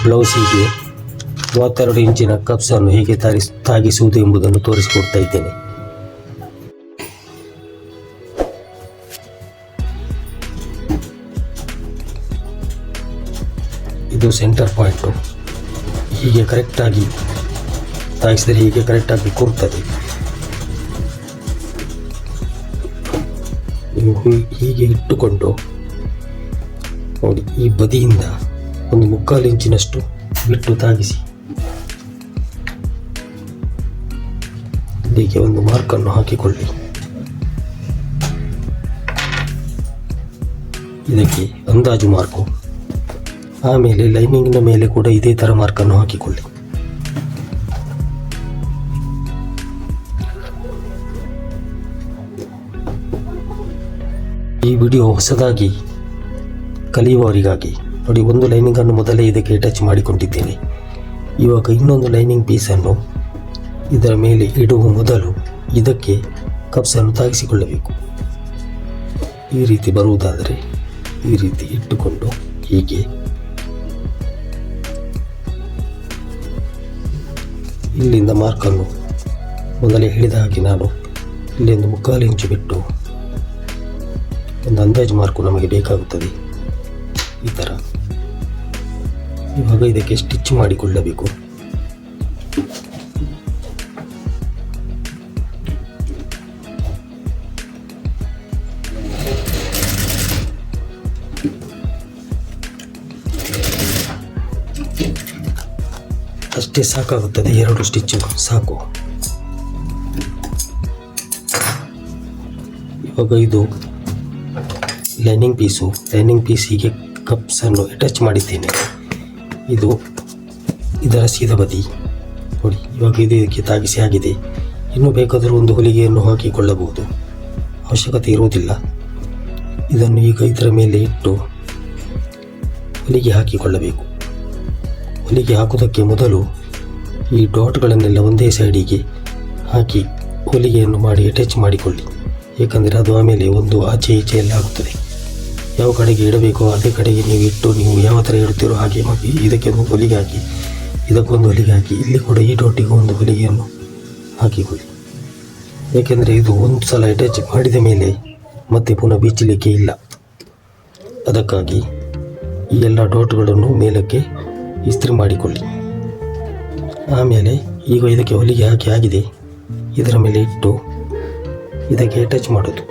ಬ್ಲೌಸಿಗೆ 32 ಇಂಚಿನ ಕಪ್ಸನ್ನು ಹೇಗೆ ತಾಗಿಸುವುದು ಎಂಬುದನ್ನು ತೋರಿಸಿಕೊಡ್ತಾ ಇದ್ದೇನೆ. ಇದು ಸೆಂಟರ್ ಪಾಯಿಂಟು. ಹೀಗೆ ಕರೆಕ್ಟಾಗಿ ತಾಗಿಸಿದರೆ ಹೀಗೆ ಕರೆಕ್ಟಾಗಿ ಕೂರ್ತದೆ. ನೀವು ಹೀಗೆ ಇಟ್ಟುಕೊಂಡು ನೋಡಿ, ಈ ಬದಿಯಿಂದ ಒಂದು 3/4 ಇಂಚಿನಷ್ಟು ಬಿಟ್ಟು ತಾಗಿಸಿ. ಇಲ್ಲಿಗೆ ಒಂದು ಮಾರ್ಕನ್ನು ಹಾಕಿಕೊಳ್ಳಿ. ಇದಕ್ಕೆ ಅಂದಾಜು ಮಾರ್ಕು. ಆಮೇಲೆ ಲೈನಿಂಗಿನ ಮೇಲೆ ಕೂಡ ಇದೇ ಥರ ಮಾರ್ಕನ್ನು ಹಾಕಿಕೊಳ್ಳಿ. ಈ ವಿಡಿಯೋ ಹೊಸದಾಗಿ ಕಲಿಯುವವರಿಗಾಗಿ ನೋಡಿ. ಒಂದು ಲೈನಿಂಗನ್ನು ಮೊದಲೇ ಇದಕ್ಕೆ ಅಟ್ಯಾಚ್ ಮಾಡಿಕೊಂಡಿದ್ದೇನೆ. ಇವಾಗ ಇನ್ನೊಂದು ಲೈನಿಂಗ್ ಪೀಸನ್ನು ಇದರ ಮೇಲೆ ಇಡುವ ಮೊದಲು ಇದಕ್ಕೆ ಕಪ್ಸನ್ನು ತಾಗಿಸಿಕೊಳ್ಳಬೇಕು. ಈ ರೀತಿ ಬರುವುದಾದರೆ ಈ ರೀತಿ ಇಟ್ಟುಕೊಂಡು ಹೀಗೆ ಇಲ್ಲಿಂದ ಮಾರ್ಕನ್ನು ಮೊದಲೇ ಹೇಳಿದ ಹಾಗೆ ನಾನು ಇಲ್ಲಿಂದ 3/4 ಇಂಚು ಬಿಟ್ಟು ಒಂದು ಅಂದಾಜು ಮಾರ್ಕು ನಮಗೆ ಬೇಕಾಗುತ್ತದೆ. ಈ ಥರ ಇವಾಗ ಇದಕ್ಕೆ ಸ್ಟಿಚ್ ಮಾಡಿಕೊಳ್ಳಬೇಕು. ಅಷ್ಟೇ ಸಾಕಾಗುತ್ತದೆ, 2 ಸ್ಟಿಚ್ ಸಾಕು. ಇವಾಗ ಇದು ಲೈನಿಂಗ್ ಪೀಸಿಗೆ ಕಪ್ಸನ್ನು ಅಟ್ಯಾಚ್ ಮಾಡಿದ್ದೇನೆ. ಇದು ಇದರ ಸೀದ ಬದಿ ನೋಡಿ. ಇವಾಗ ಇದಕ್ಕೆ ತಾಗಿಸಿ ಆಗಿದೆ. ಇನ್ನೂ ಬೇಕಾದರೂ ಒಂದು ಹೊಲಿಗೆಯನ್ನು ಹಾಕಿಕೊಳ್ಳಬಹುದು, ಅವಶ್ಯಕತೆ ಇರುವುದಿಲ್ಲ. ಇದನ್ನು ಈಗ ಇದರ ಮೇಲೆ ಇಟ್ಟು ಹೊಲಿಗೆ ಹಾಕಿಕೊಳ್ಳಬೇಕು. ಹೊಲಿಗೆ ಹಾಕುವುದಕ್ಕೆ ಮೊದಲು ಈ ಡಾಟ್ಗಳನ್ನೆಲ್ಲ ಒಂದೇ ಸೈಡಿಗೆ ಹಾಕಿ ಹೊಲಿಗೆಯನ್ನು ಮಾಡಿ ಅಟ್ಯಾಚ್ ಮಾಡಿಕೊಳ್ಳಿ. ಏಕೆಂದರೆ ಅದು ಆಮೇಲೆ ಒಂದು ಆಚೆ ಈಚೆ ಎಲ್ಲ ಆಗುತ್ತದೆ. ಯಾವ ಕಡೆಗೆ ಇಡಬೇಕೋ ಅದೇ ಕಡೆಗೆ ನೀವು ಇಟ್ಟು, ನೀವು ಯಾವ ಥರ ಇಡ್ತೀರೋ ಹಾಗೆ ಮಾಡಿ ಇದಕ್ಕೆ ಒಂದು ಹೊಲಿಗೆ ಹಾಕಿ, ಇದಕ್ಕೊಂದು ಹೊಲಿಗೆ ಹಾಕಿ, ಇಲ್ಲಿ ಕೂಡ ಈ ಡಾಟಿಗೆ ಒಂದು ಹೊಲಿಗೆಯನ್ನು ಹಾಕಿಕೊಳ್ಳಿ. ಏಕೆಂದರೆ ಇದು ಒಂದು ಸಲ ಅಟ್ಯಾಚ್ ಮಾಡಿದ ಮೇಲೆ ಮತ್ತೆ ಪುನಃ ಬಿಚ್ಚಲಿಕ್ಕೆ ಇಲ್ಲ. ಅದಕ್ಕಾಗಿ ಈ ಎಲ್ಲ ಡಾಟ್ಗಳನ್ನು ಮೇಲಕ್ಕೆ ಇಸ್ತ್ರಿ ಮಾಡಿಕೊಳ್ಳಿ. ಆಮೇಲೆ ಈಗ ಇದಕ್ಕೆ ಹೊಲಿಗೆ ಹಾಕಿ ಆಗಿದೆ. ಇದರ ಮೇಲೆ ಇಟ್ಟು ಇದಕ್ಕೆ ಅಟ್ಯಾಚ್ ಮಾಡೋದು.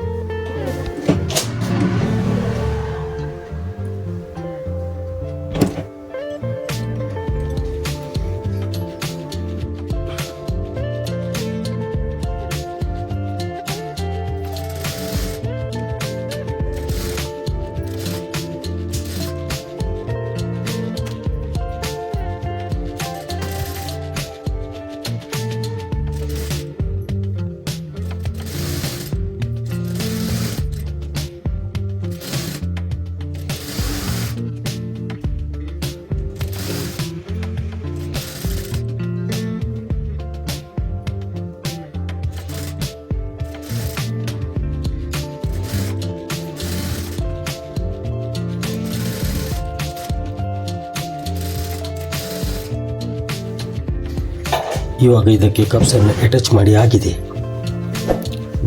ಇವಾಗ ಇದಕ್ಕೆ ಕಪ್ಸನ್ನು ಅಟ್ಯಾಚ್ ಮಾಡಿ ಆಗಿದೆ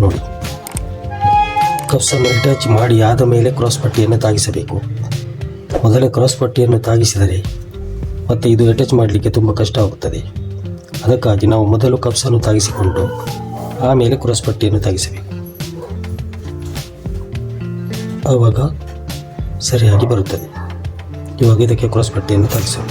ನೋಡಿ. ಕಪ್ಸನ್ನು ಅಟ್ಯಾಚ್ ಮಾಡಿ ಆದ ಮೇಲೆ ಕ್ರಾಸ್ ಪಟ್ಟಿಯನ್ನು ತಾಗಿಸಬೇಕು. ಮೊದಲೇ ಕ್ರಾಸ್ ಪಟ್ಟಿಯನ್ನು ತಾಗಿಸಿದರೆ ಮತ್ತು ಇದು ಅಟ್ಯಾಚ್ ಮಾಡಲಿಕ್ಕೆ ತುಂಬ ಕಷ್ಟ ಆಗುತ್ತದೆ. ಅದಕ್ಕಾಗಿ ನಾವು ಮೊದಲು ಕಪ್ಸನ್ನು ತಾಗಿಸಿಕೊಂಡು ಆಮೇಲೆ ಕ್ರಾಸ್ ಪಟ್ಟಿಯನ್ನು ತಾಗಿಸಬೇಕು. ಆವಾಗ ಸರಿಯಾಗಿ ಬರುತ್ತದೆ. ಇವಾಗ ಇದಕ್ಕೆ ಕ್ರಾಸ್ ಪಟ್ಟಿಯನ್ನು ತಾಗಿಸೋಣ.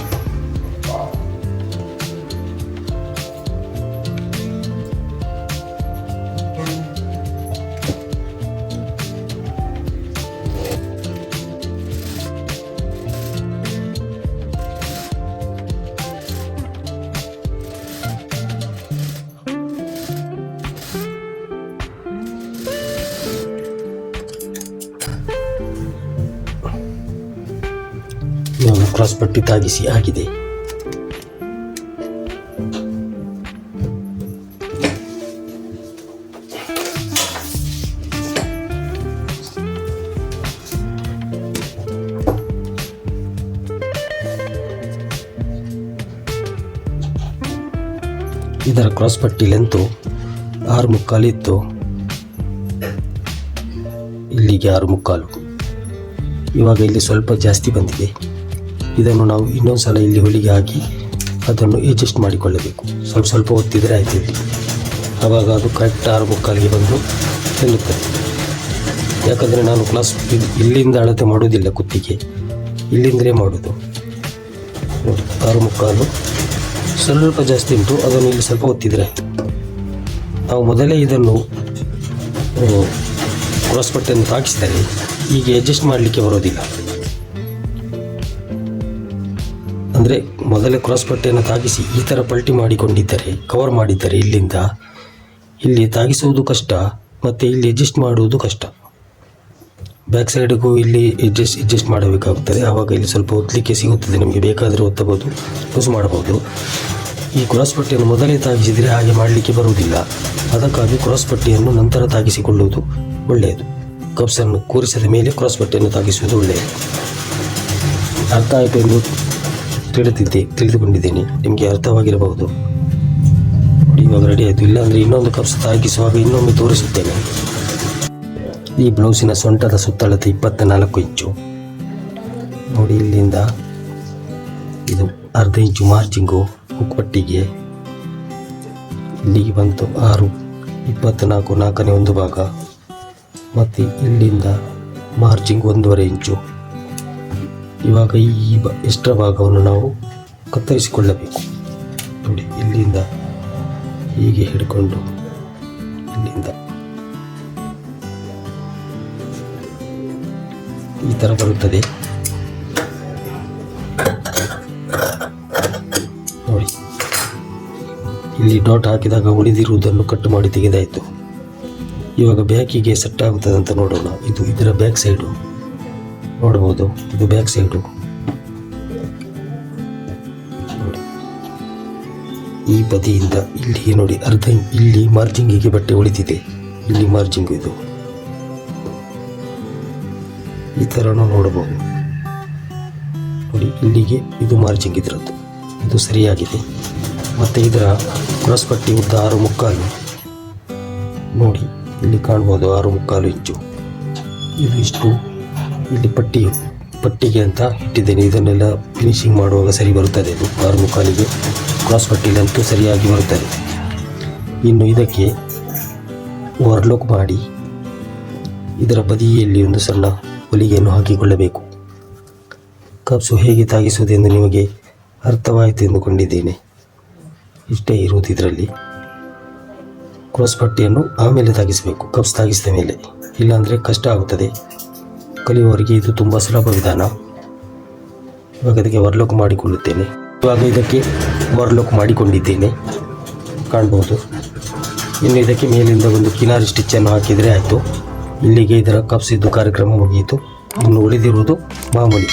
ಇವಾಗ ಕ್ರಾಸ್ ಪಟ್ಟಿ ತಾಗಿಸಿ ಆಗಿದೆ. ಇದರ ಕ್ರಾಸ್ ಪಟ್ಟಿ ಲೆಂತು 6.25 ಇತ್ತು, ಇಲ್ಲಿಗೆ 6.25. ಇವಾಗ ಇಲ್ಲಿ ಸ್ವಲ್ಪ ಜಾಸ್ತಿ ಬಂದಿದೆ. ಇದನ್ನು ನಾವು ಇನ್ನೊಂದು ಸಲ ಇಲ್ಲಿ ಹೊಲಿಗೆ ಹಾಕಿ ಅದನ್ನು ಅಡ್ಜಸ್ಟ್ ಮಾಡಿಕೊಳ್ಳಬೇಕು. ಸ್ವಲ್ಪ ಒತ್ತಿದರೆ ಆಯ್ತಿದೆ, ಆವಾಗ ಅದು ಕರೆಕ್ಟ್ 6.25ಗೆ ಬಂದು ನಿಲ್ಲುತ್ತದೆ. ಯಾಕಂದರೆ ನಾನು ಇಲ್ಲಿಂದ ಅಳತೆ ಮಾಡೋದಿಲ್ಲ, ಕುತ್ತಿಗೆ ಇಲ್ಲಿಂದಲೇ ಮಾಡೋದು. ನೋಡಿ 6.25 ಸ್ವಲ್ಪ ಜಾಸ್ತಿ ಉಂಟು, ಅದನ್ನು ಇಲ್ಲಿ ಸ್ವಲ್ಪ ಒತ್ತಿದರೆ ಆಯಿತು. ನಾವು ಮೊದಲೇ ಇದನ್ನು ಕ್ರಾಸ್ ಪಟ್ಟಿಯನ್ನು ತಾಕಿಸಿದರೆ ಹೀಗೆ ಅಡ್ಜಸ್ಟ್ ಮಾಡಲಿಕ್ಕೆ ಬರೋದಿಲ್ಲ. ಅಂದರೆ ಮೊದಲೇ ಕ್ರಾಸ್ ಪಟ್ಟಿಯನ್ನು ತಾಗಿಸಿ ಈ ಥರ ಪಲ್ಟಿ ಮಾಡಿಕೊಂಡಿದ್ದರೆ, ಕವರ್ ಮಾಡಿದ್ದರೆ ಇಲ್ಲಿಂದ ಇಲ್ಲಿ ತಾಗಿಸುವುದು ಕಷ್ಟ ಮತ್ತು ಇಲ್ಲಿ ಅಡ್ಜಸ್ಟ್ ಮಾಡುವುದು ಕಷ್ಟ. ಬ್ಯಾಕ್ ಸೈಡ್ಗೂ ಇಲ್ಲಿ ಅಡ್ಜಸ್ಟ್ ಮಾಡಬೇಕಾಗುತ್ತದೆ. ಆವಾಗ ಇಲ್ಲಿ ಸ್ವಲ್ಪ ಒತ್ತಲಿಕ್ಕೆ ಸಿಗುತ್ತದೆ, ನಮಗೆ ಬೇಕಾದರೆ ಒತ್ತಬಹುದು, ಯೂಸ್ ಮಾಡಬಹುದು. ಈ ಕ್ರಾಸ್ ಪಟ್ಟಿಯನ್ನು ಮೊದಲೇ ತಾಗಿಸಿದರೆ ಹಾಗೆ ಮಾಡಲಿಕ್ಕೆ ಬರುವುದಿಲ್ಲ. ಅದಕ್ಕಾಗಿ ಕ್ರಾಸ್ ಪಟ್ಟಿಯನ್ನು ನಂತರ ತಾಗಿಸಿಕೊಳ್ಳುವುದು ಒಳ್ಳೆಯದು. ಕಪ್ಸನ್ನು ಕೂರಿಸಿದ ಮೇಲೆ ಕ್ರಾಸ್ ಪಟ್ಟಿಯನ್ನು ತಾಗಿಸುವುದು ಒಳ್ಳೆಯದು. ಅರ್ಥ ಆಯಿತು ಎಂದು ತಿಳಿದುಕೊಂಡಿದ್ದೇನೆ, ನಿಮಗೆ ಅರ್ಥವಾಗಿರಬಹುದು. ಇವಾಗ ರೆಡಿ ಆಯಿತು. ಇಲ್ಲಾಂದರೆ ಇನ್ನೊಂದು ಕಪ್ಸ್ ತಾಗಿಸುವಾಗ ಇನ್ನೊಮ್ಮೆ ತೋರಿಸುತ್ತೇನೆ. ಈ ಬ್ಲೌಸಿನ ಸೊಂಟದ ಸುತ್ತಳತೆ 24 ಇಂಚು. ನೋಡಿ, ಇಲ್ಲಿಂದ ಇದು ಅರ್ಧ ಇಂಚು ಮಾರ್ಜಿಂಗು ಹುಕ್ಪಟ್ಟಿಗೆ, ಇಲ್ಲಿಗೆ ಬಂತು 6.24, 4ನೇ ಒಂದು ಭಾಗ. ಮತ್ತು ಇಲ್ಲಿಂದ ಮಾರ್ಜಿಂಗ್ 1.5 ಇಂಚು. ಇವಾಗ ಈ ಎಕ್ಸ್ಟ್ರಾ ಭಾಗವನ್ನು ನಾವು ಕತ್ತರಿಸಿಕೊಳ್ಳಬೇಕು. ನೋಡಿ, ಇಲ್ಲಿಂದ ಹೀಗೆ ಹಿಡ್ಕೊಂಡು ಇಲ್ಲಿಂದ ಈ ಥರ ಬರುತ್ತದೆ. ನೋಡಿ, ಇಲ್ಲಿ ಡಾಟ್ ಹಾಕಿದಾಗ ಉಳಿದಿರುವುದನ್ನು ಕಟ್ ಮಾಡಿ ತೆಗೆದಾಯಿತು. ಇವಾಗ ಬ್ಯಾಕಿಗೆ ಸೆಟ್ ಆಗುತ್ತದೆ ಅಂತ ನೋಡೋಣ. ಇದು ಇದರ ಬ್ಯಾಕ್ ಸೈಡು ನೋಡ್ಬೋದು, ಇದು ಬ್ಯಾಕ್ ಸೈಡು. ನೋಡಿ, ಈ ಬದಿಯಿಂದ ಇಲ್ಲಿ ನೋಡಿ ಇಲ್ಲಿ ಮಾರ್ಜಿಂಗಿಗೆ ಬಟ್ಟೆ ಉಳಿದಿದೆ. ಇಲ್ಲಿ ಮಾರ್ಜಿಂಗ್ ಇದು ಈ ಥರನೂ ನೋಡಬಹುದು. ನೋಡಿ, ಇಲ್ಲಿಗೆ ಇದು ಮಾರ್ಜಿಂಗ್ ಇದರದ್ದು, ಇದು ಸರಿಯಾಗಿದೆ. ಮತ್ತು ಇದರ ಕ್ರಾಸ್ ಪಟ್ಟಿ ಉದ್ದ 6.25. ನೋಡಿ, ಇಲ್ಲಿ ಕಾಣ್ಬೋದು 6.25 ಇಂಚು. ಇದು ಇಷ್ಟು ಇಲ್ಲಿ ಪಟ್ಟಿಗೆ ಅಂತ ಇಟ್ಟಿದ್ದೇನೆ. ಇದನ್ನೆಲ್ಲ ಫಿನಿಶಿಂಗ್ ಮಾಡುವಾಗ ಸರಿ ಬರುತ್ತದೆ. ಇದು 6.25ಗೆ ಕ್ರಾಸ್ ಪಟ್ಟಿಲಂತೂ ಸರಿಯಾಗಿ ಬರುತ್ತದೆ. ಇನ್ನು ಇದಕ್ಕೆ ಓವರ್ಲಾಕ್ ಮಾಡಿ ಇದರ ಬದಿಯಲ್ಲಿ ಒಂದು ಸಣ್ಣ ಹೊಲಿಗೆಯನ್ನು ಹಾಕಿಕೊಳ್ಳಬೇಕು. ಕಪ್ಸು ಹೇಗೆ ತಾಗಿಸುವುದೆಂದು ನಿಮಗೆ ಅರ್ಥವಾಯಿತು ಎಂದುಕೊಂಡಿದ್ದೇನೆ. ಇಷ್ಟೇ ಇರುವುದು ಇದರಲ್ಲಿ. ಕ್ರಾಸ್ ಪಟ್ಟಿಯನ್ನು ಆಮೇಲೆ ತಾಗಿಸಬೇಕು, ಕಪ್ಸ್ ತಾಗಿಸಿದ ಮೇಲೆ, ಇಲ್ಲಾಂದರೆ ಕಷ್ಟ ಆಗುತ್ತದೆ. ಕಲಿಯುವವರಿಗೆ ಇದು ತುಂಬ ಸುಲಭ ವಿಧಾನ. ಇವಾಗ ಅದಕ್ಕೆ ಓವರ್ಲಾಕ್ ಮಾಡಿಕೊಳ್ಳುತ್ತೇನೆ. ಇವಾಗ ಇದಕ್ಕೆ ಓವರ್ಲಾಕ್ ಮಾಡಿಕೊಂಡಿದ್ದೇನೆ, ಕಾಣ್ಬೋದು. ಇನ್ನು ಇದಕ್ಕೆ ಮೇಲಿಂದ ಒಂದು ಕಿನಾರಿ ಸ್ಟಿಚ್ಚನ್ನು ಹಾಕಿದರೆ ಆಯಿತು. ಇಲ್ಲಿಗೆ ಇದರ ಕಪ್ಸಿದ್ದು ಕಾರ್ಯಕ್ರಮ ಮುಗಿಯಿತು. ಇನ್ನು ಉಳಿದಿರುವುದು ಮಾಮೂಲಿ